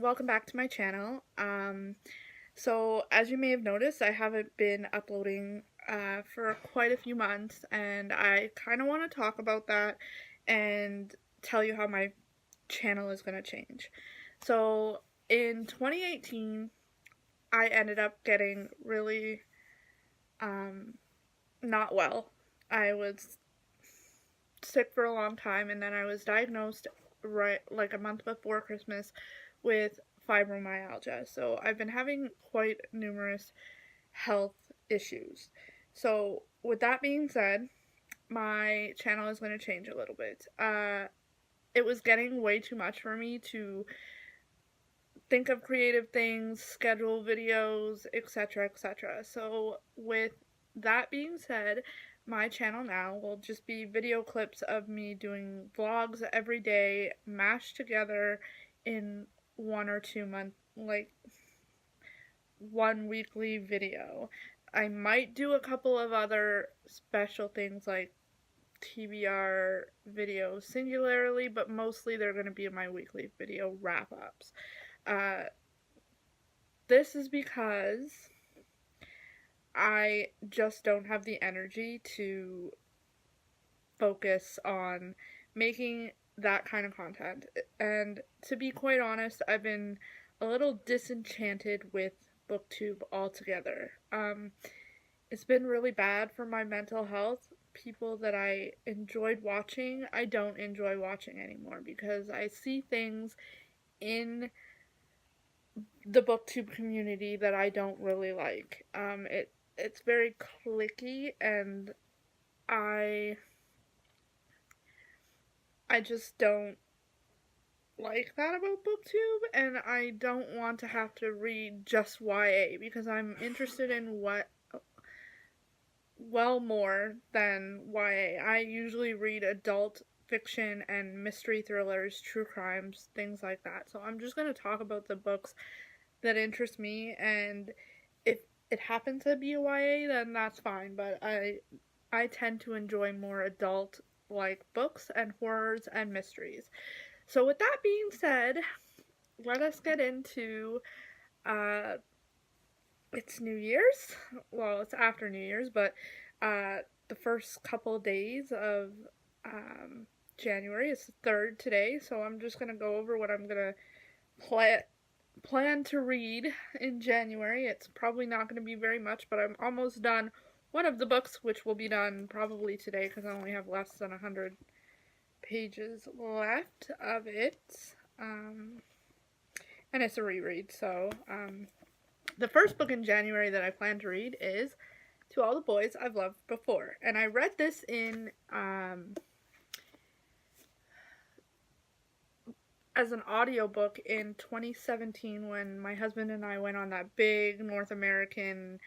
welcome back to my channel. So as you may have noticed, I haven't been uploading for quite a few months, and I kind of want to talk about that and tell you how my channel is going to change. So in 2018, I ended up getting really not well. I was sick for a long time, and then I was diagnosed right like a month before Christmas with fibromyalgia. So I've been having quite numerous health issues. So with that being said, my channel is going to change a little bit. It was getting way too much for me to think of creative things, schedule videos, etc., etc. So with that being said, my channel now will just be video clips of me doing vlogs every day, mashed together in 1 or 2 month, like one weekly video. I might do a couple of other special things like TBR videos singularly, but mostly they're going to be my weekly video wrap-ups. This is because I just don't have the energy to focus on making that kind of content. And to be quite honest, I've been a little disenchanted with BookTube altogether. It's been really bad for my mental health. People that I enjoyed watching, I don't enjoy watching anymore because I see things in the BookTube community that I don't really like. It's very cliquey, and I just don't like that about BookTube, and I don't want to have to read just YA because I'm interested in well more than YA. I usually read adult fiction and mystery thrillers, true crimes, things like that. So I'm just going to talk about the books that interest me, and if it happens to be a YA, then that's fine, but I tend to enjoy more adult like books and horrors and mysteries. So with that being said, let us get into it's New Year's. Well, it's after New Year's, but the first couple days of January. It's the 3rd today, so I'm just gonna go over what I'm gonna plan to read in January. It's probably not going to be very much, but I'm almost done one of the books, which will be done probably today because I only have less than 100 pages left of it. And it's a reread, so the first book in January that I plan to read is To All the Boys I've Loved Before, and I read this in as an audiobook in 2017 when my husband and I went on that big North American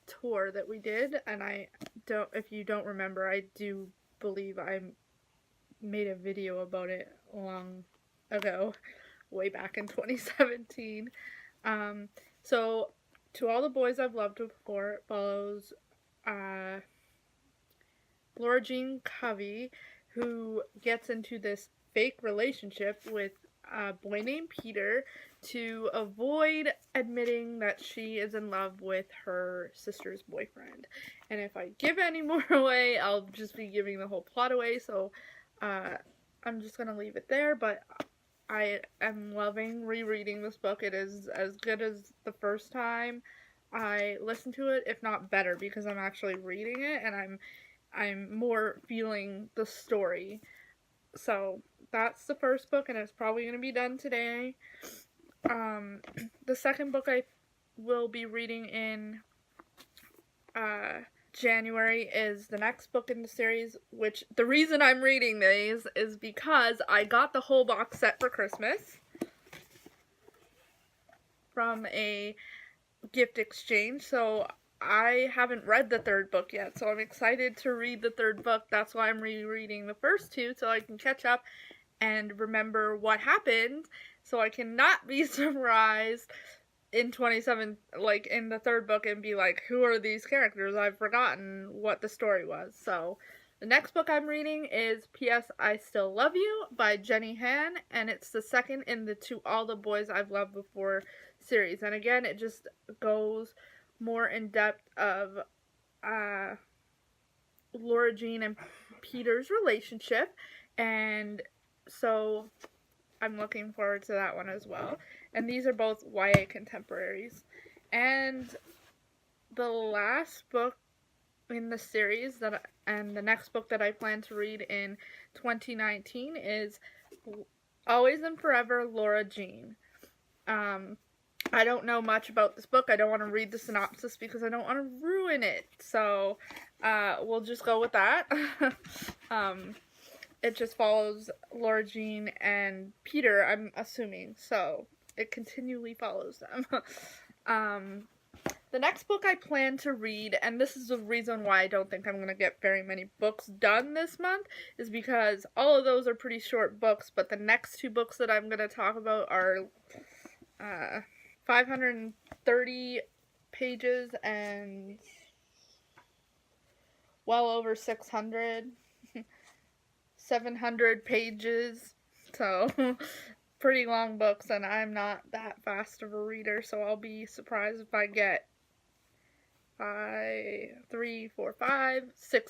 tour that we did. And if you don't remember, I do believe I made a video about it long ago, way back in 2017. So To All the Boys I've Loved Before follows Laura Jean Covey, who gets into this fake relationship with a boy named Peter to avoid admitting that she is in love with her sister's boyfriend. And if I give any more away, I'll just be giving the whole plot away, so I'm just gonna leave it there. But I am loving rereading this book. It is as good as the first time I listened to it, if not better, because I'm actually reading it and I'm more feeling the story. So that's the first book, and it's probably going to be done today. The second book I will be reading in January is the next book in the series, which the reason I'm reading these is because I got the whole box set for Christmas from a gift exchange, so I haven't read the third book yet, so I'm excited to read the third book. That's why I'm rereading the first two, so I can catch up and remember what happened, so I cannot be surprised in 27, like in the third book, and be like, who are these characters? I've forgotten what the story was. So The next book I'm reading is P.S. I Still Love You by Jenny Han, and it's the second in the To All the Boys I've Loved Before series. And again, it just goes more in depth of Laura Jean and Peter's relationship, and so I'm looking forward to that one as well. And these are both YA contemporaries. And the last book in the series and the next book that I plan to read in 2019 is Always and Forever, Laura Jean. I don't know much about this book. I don't want to read the synopsis because I don't want to ruin it. So we'll just go with that. It just follows Laura Jean and Peter, I'm assuming. So it continually follows them. The next book I plan to read, and this is the reason why I don't think I'm going to get very many books done this month, is because all of those are pretty short books, but the next two books that I'm going to talk about are 530 pages and well over 700 pages, so pretty long books, and I'm not that fast of a reader, so I'll be surprised if I get 6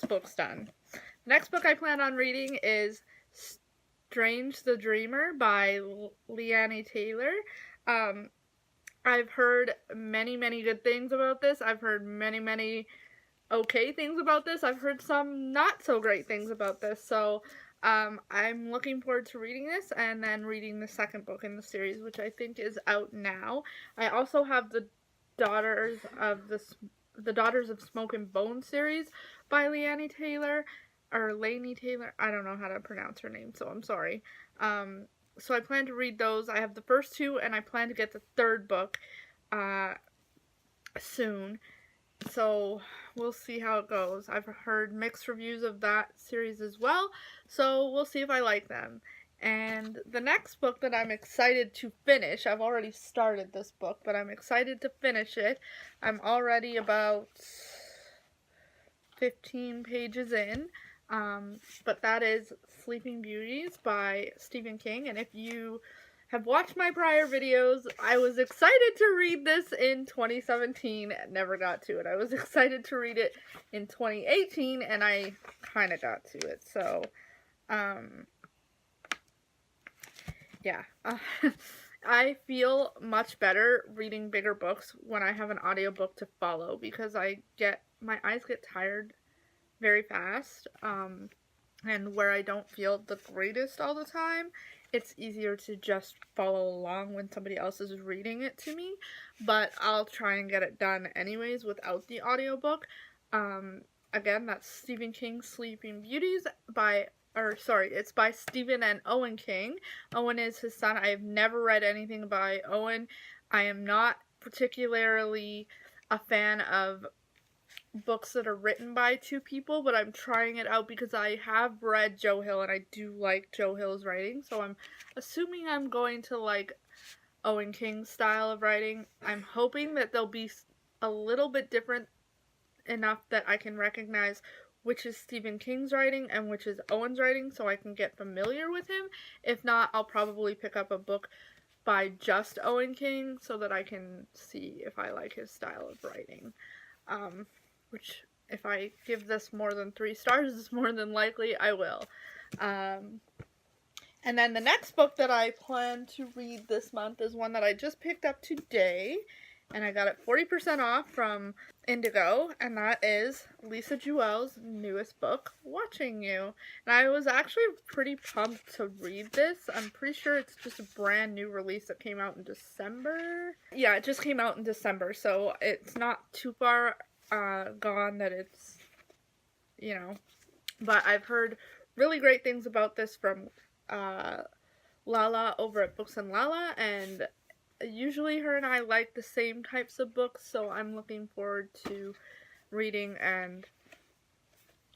books done. The next book I plan on reading is Strange the Dreamer by Leanne Taylor. I've heard many, many good things about this. I've heard many, many okay things about this. I've heard some not so great things about this. So I'm looking forward to reading this and then reading the second book in the series, which I think is out now. I also have the Daughters of Smoke and Bone series by Leanne Taylor, or Lainey Taylor. I don't know how to pronounce her name, so I'm sorry. So I plan to read those. I have the first two, and I plan to get the third book soon. So we'll see how it goes. I've heard mixed reviews of that series as well, so we'll see if I like them. And the next book that I'm excited to finish, I've already started this book, but I'm excited to finish it. I'm already about 15 pages in, but that is Sleeping Beauties by Stephen King. And if you have watched my prior videos, I was excited to read this in 2017, never got to it. I was excited to read it in 2018, and I kind of got to it, so, yeah. I feel much better reading bigger books when I have an audiobook to follow, because my eyes get tired very fast, and where I don't feel the greatest all the time, it's easier to just follow along when somebody else is reading it to me, but I'll try and get it done anyways without the audiobook. Again, that's Stephen King's Sleeping Beauties it's by Stephen and Owen King. Owen is his son. I have never read anything by Owen. I am not particularly a fan of books that are written by two people, but I'm trying it out because I have read Joe Hill, and I do like Joe Hill's writing, so I'm assuming I'm going to like Owen King's style of writing. I'm hoping that they'll be a little bit different enough that I can recognize which is Stephen King's writing and which is Owen's writing, so I can get familiar with him. If not, I'll probably pick up a book by just Owen King so that I can see if I like his style of writing. Which, if I give this more than 3 stars, is more than likely I will. And then the next book that I plan to read this month is one that I just picked up today, and I got it 40% off from Indigo, and that is Lisa Jewell's newest book, Watching You. And I was actually pretty pumped to read this. I'm pretty sure it's just a brand new release that came out in December. Yeah, it just came out in December, so it's not too far gone that it's, but I've heard really great things about this from Lala over at Books and Lala, and usually her and I like the same types of books, so I'm looking forward to reading and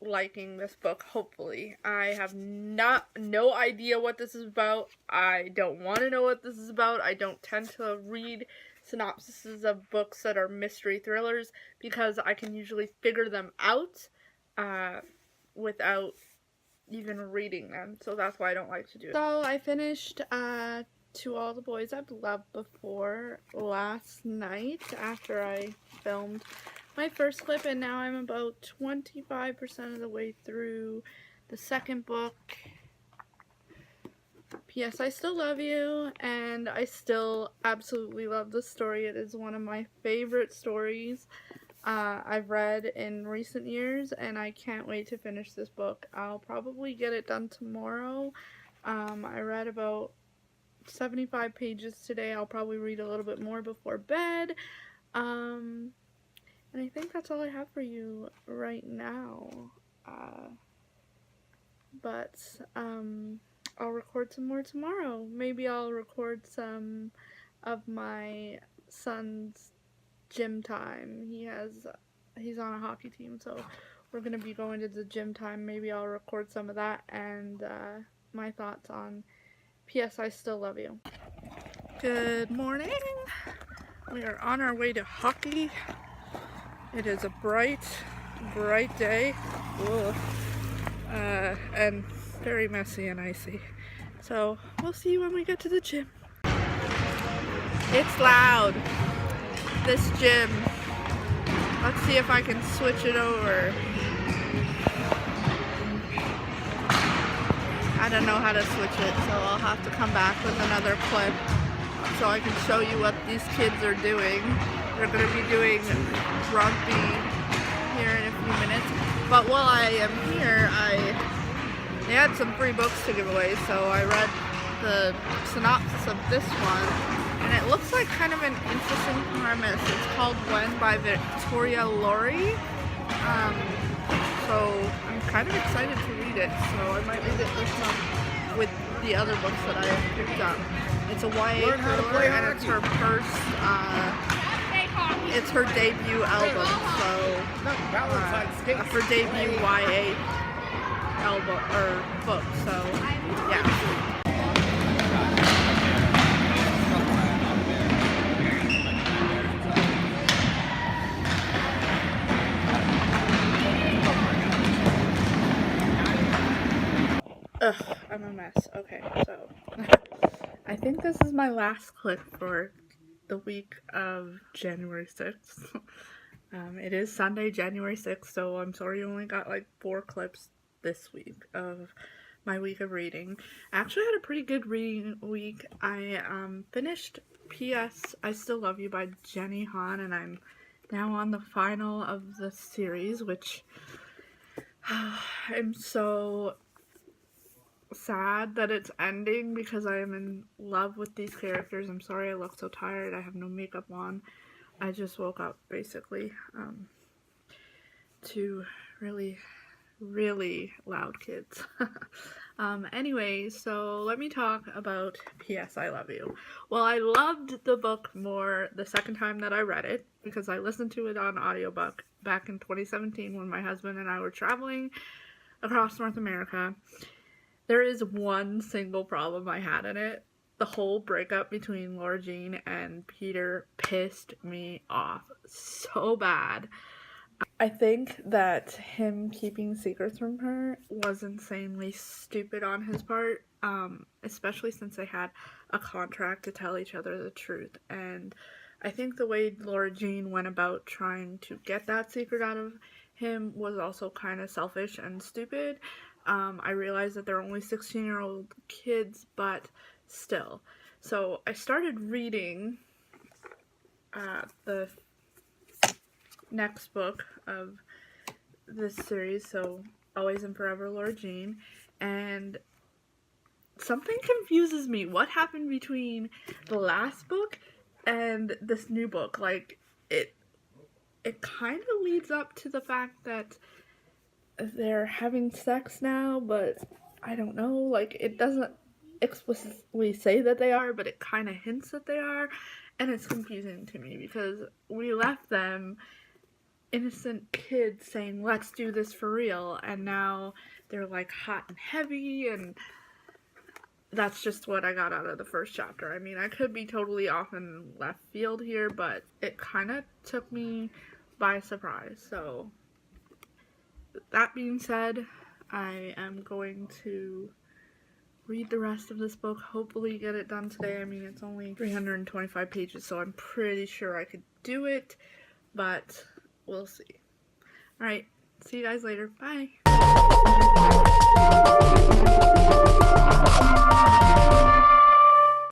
liking this book, hopefully. I have no idea what this is about. I don't want to know what this is about. I don't tend to read synopsises of books that are mystery thrillers because I can usually figure them out without even reading them, so that's why I don't like to do it. So I finished To All the Boys I've Loved Before last night after I filmed my first clip, and now I'm about 25% of the way through the second book. P.S. I still love you, and I still absolutely love this story. It is one of my favorite stories I've read in recent years, and I can't wait to finish this book. I'll probably get it done tomorrow. I read about 75 pages today. I'll probably read a little bit more before bed. And I think that's all I have for you right now. But I'll record some more tomorrow. Maybe I'll record some of my son's gym time. He's on a hockey team, so we're gonna be going to the gym time. Maybe I'll record some of that and my thoughts on P.S. I Still Love You. Good morning. We are on our way to hockey. It is a bright day. And very messy and icy. So we'll see you when we get to the gym. It's loud, this gym. Let's see if I can switch it over. I don't know how to switch it, so I'll have to come back with another clip so I can show you what these kids are doing. They're going to be doing rugby here in a few minutes. But while I am here, they had some free books to give away, so I read the synopsis of this one, and it looks like kind of an interesting premise. It's called When by Victoria Laurie. So I'm kind of excited to read it, so I might read it this month with the other books that I have picked up. It's a YA thriller, and it's her first, it's her debut album, so her debut YA album or book, so yeah. Ugh, I'm a mess. Okay, so I think this is my last clip for the week of January 6th. It is Sunday, January 6th, so I'm sorry you only got like 4 clips this week of my week of reading. I actually had a pretty good reading week. I finished P.S. I Still Love You by Jenny Han, and I'm now on the final of the series, which I'm so sad that it's ending because I am in love with these characters. I'm sorry I look so tired. I have no makeup on. I just woke up basically to really loud kids. Anyway, so let me talk about P.S. I Love You. Well, I loved the book more the second time that I read it because I listened to it on audiobook back in 2017 when my husband and I were traveling across North America. There is one single problem I had in it. The whole breakup between Laura Jean and Peter pissed me off so bad. I think that him keeping secrets from her was insanely stupid on his part, especially since they had a contract to tell each other the truth. And I think the way Laura Jean went about trying to get that secret out of him was also kind of selfish and stupid. I realize that they're only 16-year-old kids, but still. So I started reading the next book of this series, so Always and Forever Laura Jean, and something confuses me. What happened between the last book and this new book? Like, it kind of leads up to the fact that they're having sex now, but I don't know, like, it doesn't explicitly say that they are, but it kind of hints that they are, and it's confusing to me because we left them innocent kids saying, let's do this for real, and now they're like hot and heavy, and that's just what I got out of the first chapter. I mean, I could be totally off in left field here, but it kind of took me by surprise. So that being said, I am going to read the rest of this book, hopefully get it done today. I mean, it's only 325 pages, so I'm pretty sure I could do it, but we'll see. Alright, see you guys later. Bye!